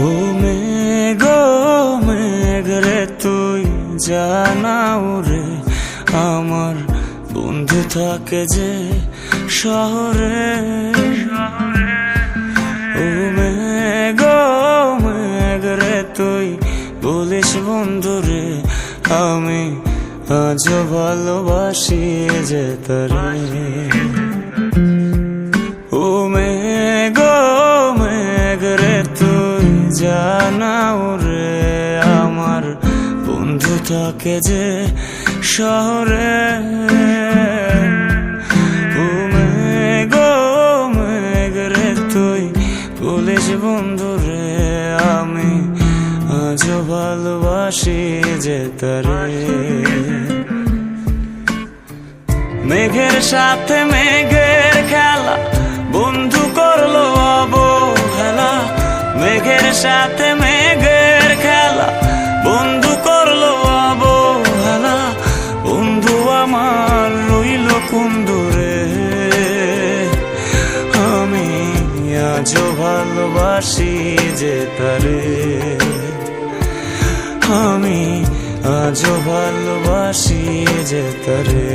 ও মেঘ মেঘ রে তুই জানাও রে, আমার বন্ধু থাকে যে শহরে। ও মেঘ মেঘ রে তুই বলিস বন্ধু রে, আমি আজও ভালোবাসি যে তারে। ও মেঘ মেঘ রে তুই জানাও রে, আমার বন্ধু থাকে যে শহরে। ও মেঘ মেঘ রে তুই বলিস বন্ধু রে, আমি আজও ভালোবাসি যে তারে। মেঘের সাথে মেঘের খেলা বন্ধু করলো অবহেলা, মেঘের সাথে মেঘের খেলা বন্ধু করলো অবহেলা। বন্ধু আমার রইল কোন দূরে, আমি আজও ভালোবাসি যে তারে। আমি আজও ভালোবাসি যে তারে।